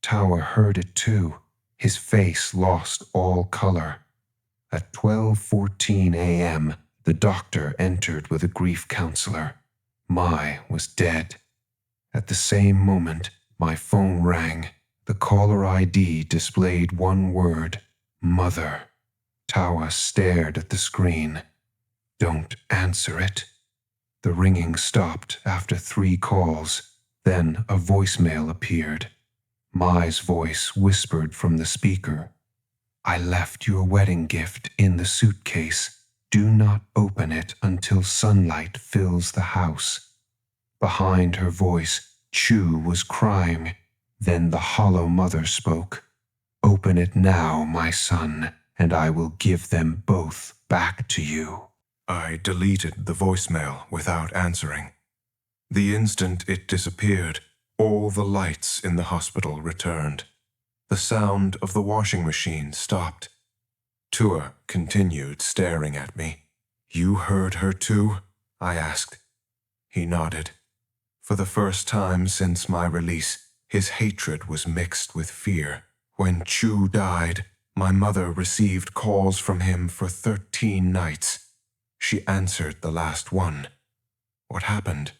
Speaker 1: Tawa heard it too. His face lost all color. At 12:14 a.m., the doctor entered with a grief counselor. Mai was dead. At the same moment, my phone rang. The caller ID displayed one word, "Mother." Tawa stared at the screen. "Don't answer it." The ringing stopped after 3 calls. Then a voicemail appeared. Mai's voice whispered from the speaker, "I left your wedding gift in the suitcase. Do not open it until sunlight fills the house." Behind her voice, Chu was crying. Then the Hollow Mother spoke. "Open it now, my son, and I will give them both back to you." I deleted the voicemail without answering. The instant it disappeared, All the lights in the hospital returned. The sound of the washing machine stopped. Tua continued staring at me. "You heard her too?" I asked. He nodded. For the first time since my release, his hatred was mixed with fear. When Chu died, my mother received calls from him for 13 nights. She answered the last one. What happened?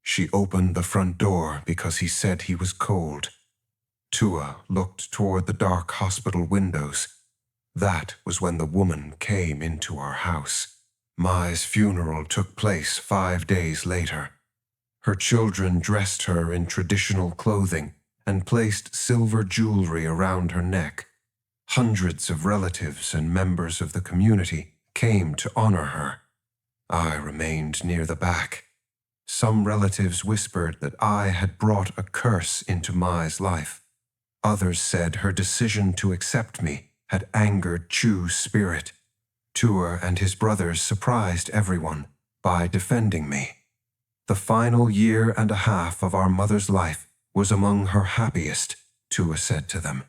Speaker 1: She opened the front door because he said he was cold. Tua looked toward the dark hospital windows. That was when the woman came into our house. Mai's funeral took place 5 days later. Her children dressed her in traditional clothing and placed silver jewelry around her neck. Hundreds of relatives and members of the community came to honor her. I remained near the back. Some relatives whispered that I had brought a curse into Mai's life. Others said her decision to accept me had angered Chu's spirit. Tua and his brothers surprised everyone by defending me. The final year and a half of our mother's life was among her happiest, Tua said to them.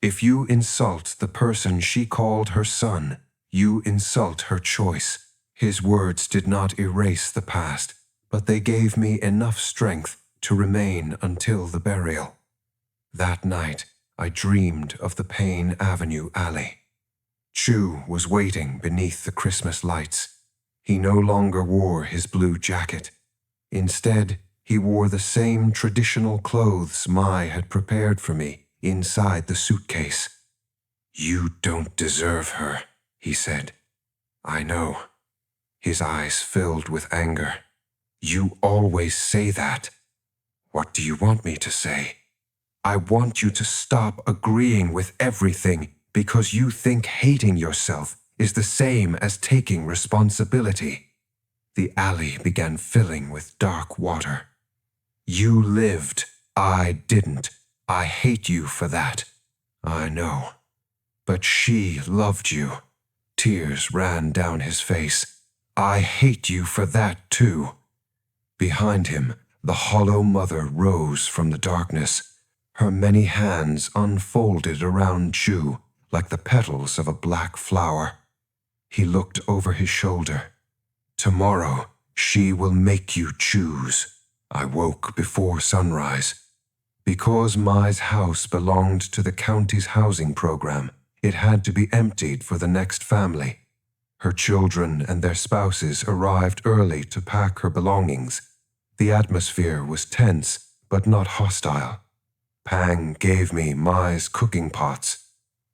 Speaker 1: If you insult the person she called her son, you insult her choice. His words did not erase the past, but they gave me enough strength to remain until the burial. That night, I dreamed of the Payne Avenue alley. Chu was waiting beneath the Christmas lights. He no longer wore his blue jacket. Instead, he wore the same traditional clothes Mai had prepared for me inside the suitcase. "You don't deserve her," he said. "I know." His eyes filled with anger. "You always say that." "What do you want me to say?" "I want you to stop agreeing with everything because you think hating yourself is the same as taking responsibility." The alley began filling with dark water. "You lived. I didn't. I hate you for that." "I know. But she loved you." Tears ran down his face. "I hate you for that too." Behind him, the hollow mother rose from the darkness. Her many hands unfolded around Chu like the petals of a black flower. He looked over his shoulder. "Tomorrow, she will make you choose." I woke before sunrise. Because Mai's house belonged to the county's housing program, it had to be emptied for the next family. Her children and their spouses arrived early to pack her belongings. The atmosphere was tense, but not hostile. Pang gave me Mai's cooking pots.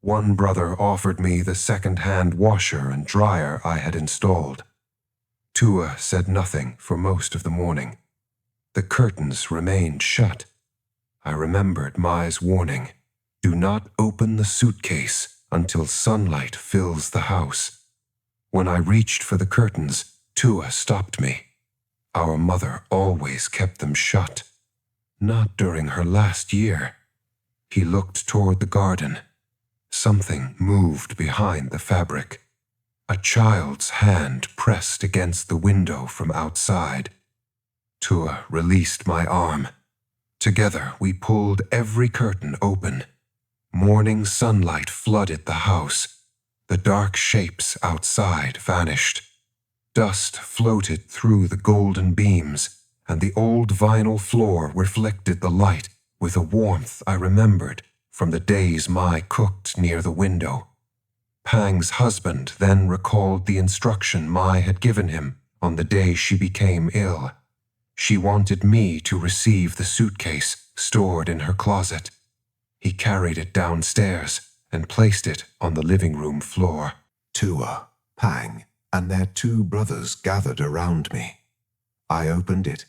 Speaker 1: One brother offered me the second-hand washer and dryer I had installed. Tua said nothing for most of the morning. The curtains remained shut. I remembered Mai's warning. Do not open the suitcase until sunlight fills the house. When I reached for the curtains, Tua stopped me. Our mother always kept them shut. Not during her last year. He looked toward the garden. Something moved behind the fabric. A child's hand pressed against the window from outside. Tua released my arm. Together we pulled every curtain open. Morning sunlight flooded the house. The dark shapes outside vanished. Dust floated through the golden beams, and the old vinyl floor reflected the light with a warmth I remembered from the days Mai cooked near the window. Pang's husband then recalled the instruction Mai had given him on the day she became ill. She wanted me to receive the suitcase stored in her closet. He carried it downstairs and placed it on the living room floor.
Speaker 3: Tua, Pang, and their 2 brothers gathered around me. I opened it.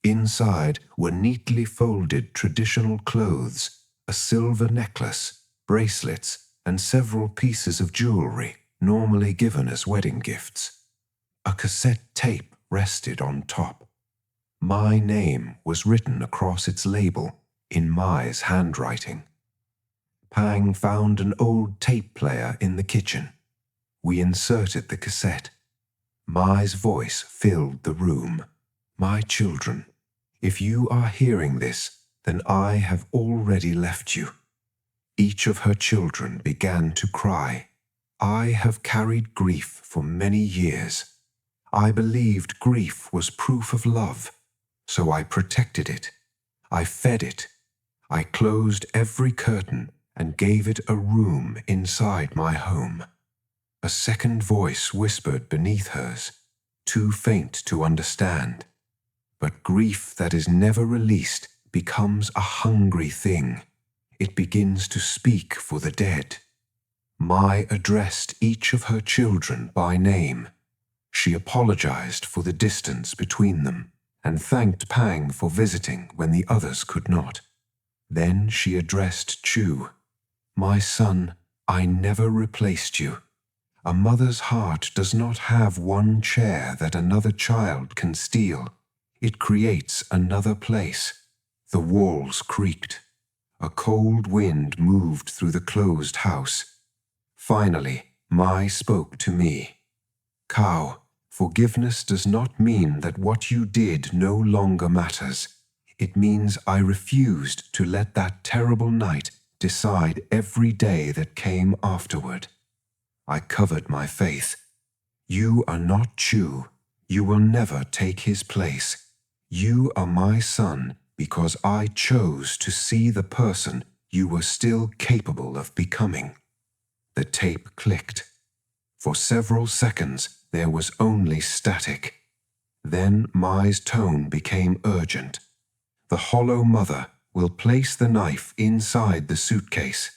Speaker 3: Inside were neatly folded traditional clothes, a silver necklace, bracelets, and several pieces of jewelry normally given as wedding gifts. A cassette tape rested on top. My name was written across its label in Mai's handwriting. Pang found an old tape player in the kitchen. We inserted the cassette. Mai's voice filled the room. "My children,
Speaker 2: If you are hearing this, then I have already left you." Each of her children began to cry. I have carried grief for many years. I believed grief was proof of love, so I protected it. I fed it. I closed every curtain and gave it a room inside my home. A second voice whispered beneath hers, too faint to understand. But grief that is never released becomes a hungry thing. It begins to speak for the dead. Mai addressed each of her children by name. She apologized for the distance between them and thanked Pang for visiting when the others could not. Then she addressed Chu. "My son, I never replaced you. A mother's heart does not have one chair that another child can steal. It creates another place." The walls creaked. A cold wind moved through the closed house. Finally, Mai spoke to me. "Cow, forgiveness does not mean that what you did no longer matters. It means I refused to let that terrible night decide every day that came afterward." I covered my face. "You are not Chu. You will never take his place. You are my son because I chose to see the person you were still capable of becoming." The tape clicked. For several seconds, there was only static. Then Mai's tone became urgent. "The Hollow Mother will place the knife inside the suitcase.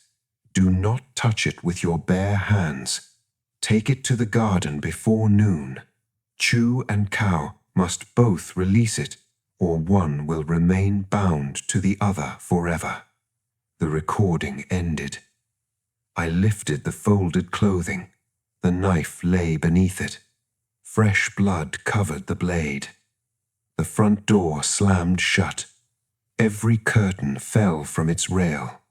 Speaker 2: Do not touch it with your bare hands. Take it to the garden before noon. Chu and Cow must both release it, or one will remain bound to the other forever." The recording ended. I lifted the folded clothing. The knife lay beneath it. Fresh blood covered the blade. The front door slammed shut. Every curtain fell from its rail.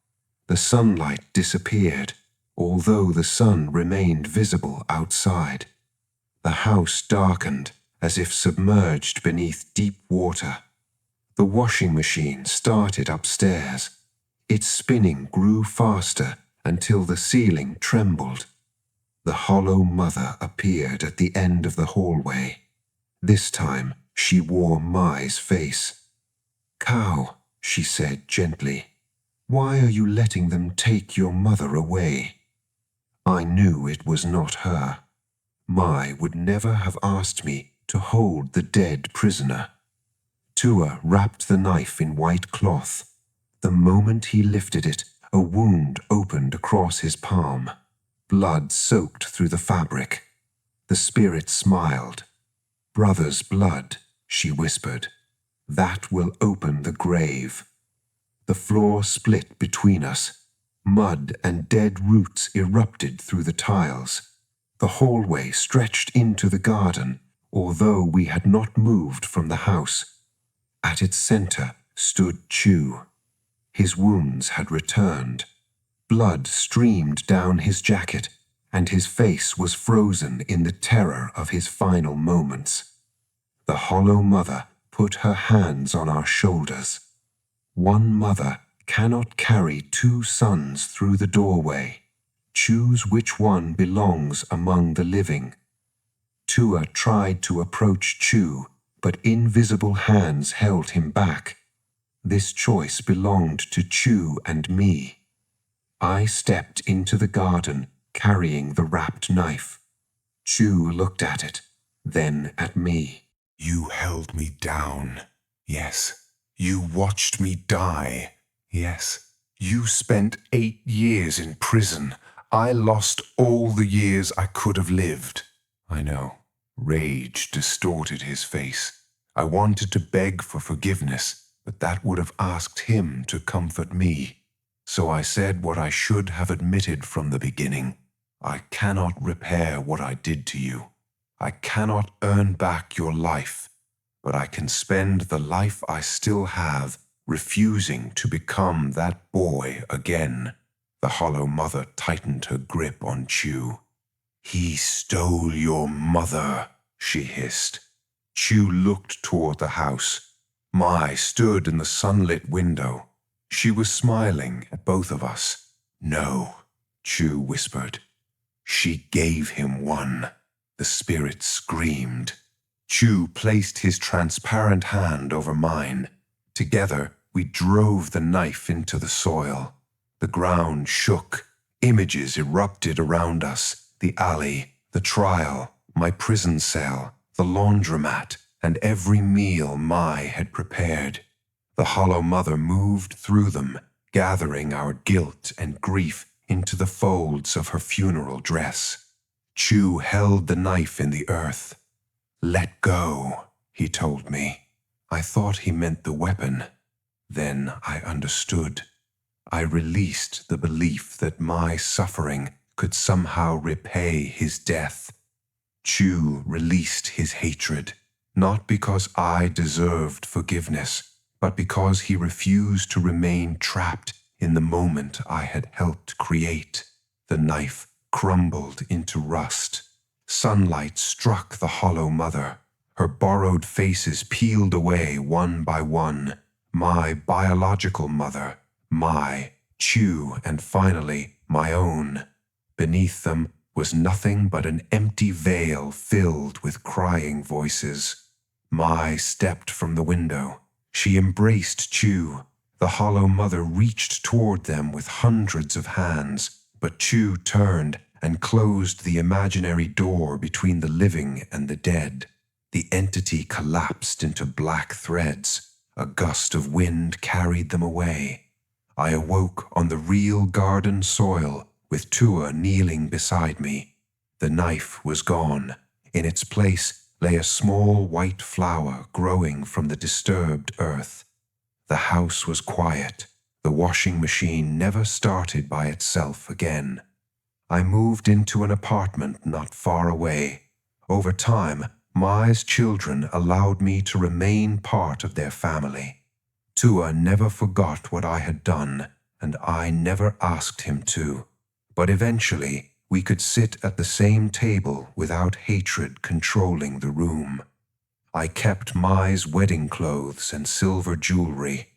Speaker 2: The sunlight disappeared, although the sun remained visible outside. The house darkened, as if submerged beneath deep water. The washing machine started upstairs. Its spinning grew faster until the ceiling trembled. The Hollow Mother appeared at the end of the hallway. This time she wore Mai's face. "Cow," she said gently, "why are you letting them take your mother away?" I knew it was not her. Mai would never have asked me to hold the dead prisoner. Tua wrapped the knife in white cloth. The moment he lifted it, a wound opened across his palm. Blood soaked through the fabric. The spirit smiled. "Brother's blood," she whispered. "That will open the grave." The floor split between us. Mud and dead roots erupted through the tiles. The hallway stretched into the garden, although we had not moved from the house. At its center stood Chu. His wounds had returned. Blood streamed down his jacket, and his face was frozen in the terror of his final moments. The Hollow Mother put her hands on our shoulders. "One mother cannot carry two sons through the doorway. Choose which one belongs among the living." Tua tried to approach Chu, but invisible hands held him back. This choice belonged to Chu and me. I stepped into the garden, carrying the wrapped knife. Chu looked at it, then at me.
Speaker 1: "You held me down. Yes. You watched me die. Yes. You spent 8 years in prison. I lost all the years I could have lived." I know. Rage distorted his face. I wanted to beg for forgiveness, but that would have asked him to comfort me. So I said what I should have admitted from the beginning. I cannot repair what I did to you. I cannot earn back your life, but I can spend the life I still have refusing to become that boy again. The Hollow Mother tightened her grip on Chu. "He stole your mother," she hissed. Chu looked toward the house. Mai stood in the sunlit window. She was smiling at both of us. "No," Chu whispered. "She gave him one." The spirit screamed. Chu placed his transparent hand over mine. Together, we drove the knife into the soil. The ground shook. Images erupted around us. The alley, the trial, my prison cell, the laundromat, and every meal Mai had prepared. The Hollow Mother moved through them, gathering our guilt and grief into the folds of her funeral dress. Chu held the knife in the earth. "Let go," he told me. I thought he meant the weapon. Then I understood. I released the belief that my suffering could somehow repay his death. Chu released his hatred, not because I deserved forgiveness, but because he refused to remain trapped in the moment I had helped create. The knife crumbled into rust. Sunlight struck the Hollow Mother. Her borrowed faces peeled away one by one. My biological mother, my Chu, and finally my own. Beneath them was nothing but an empty veil filled with crying voices. Mai stepped from the window. She embraced Chu. The Hollow Mother reached toward them with hundreds of hands, but Chu turned and closed the imaginary door between the living and the dead. The entity collapsed into black threads. A gust of wind carried them away. I awoke on the real garden soil, with Tua kneeling beside me. The knife was gone. In its place lay a small white flower growing from the disturbed earth. The house was quiet. The washing machine never started by itself again. I moved into an apartment not far away. Over time, Mai's children allowed me to remain part of their family. Tua never forgot what I had done, and I never asked him to. But eventually, we could sit at the same table without hatred controlling the room. I kept Mai's wedding clothes and silver jewelry.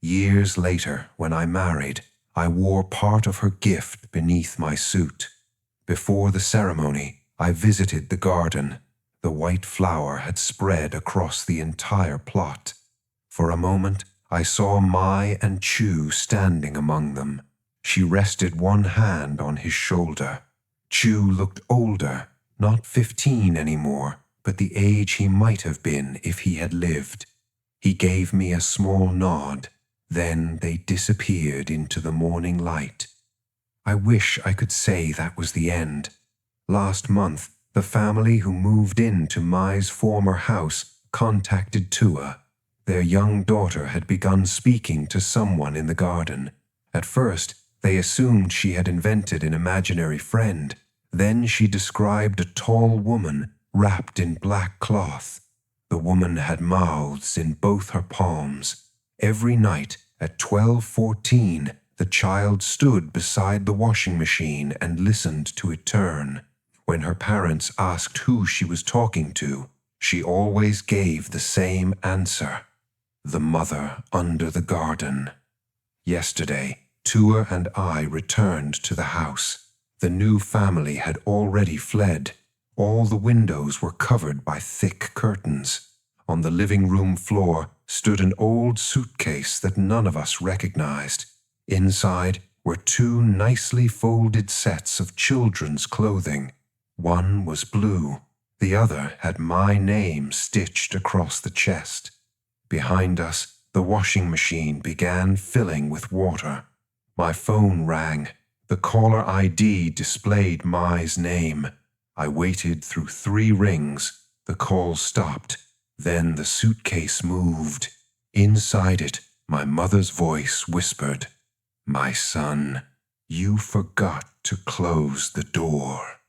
Speaker 1: Years later, when I married, I wore part of her gift beneath my suit. Before the ceremony, I visited the garden. The white flower had spread across the entire plot. For a moment, I saw Mai and Chu standing among them. She rested one hand on his shoulder. Chu looked older, not 15 anymore, but the age he might have been if he had lived. He gave me a small nod. Then they disappeared into the morning light. I wish I could say that was the end. Last month, the family who moved into Mai's former house contacted Tua. Their young daughter had begun speaking to someone in the garden. At first, they assumed she had invented an imaginary friend. Then she described a tall woman wrapped in black cloth. The woman had mouths in both her palms. Every night at 12:14, the child stood beside the washing machine and listened to it turn. When her parents asked who she was talking to, she always gave the same answer: the mother under the garden. Yesterday, Tua and I returned to the house. The new family had already fled. All the windows were covered by thick curtains. On the living room floor stood an old suitcase that none of us recognized. Inside were two nicely folded sets of children's clothing. One was blue. The other had my name stitched across the chest. Behind us, the washing machine began filling with water. My phone rang. The caller ID displayed Mai's name. I waited through 3 rings. The call stopped. Then the suitcase moved. Inside it, my mother's voice whispered, "My son, you forgot to close the door."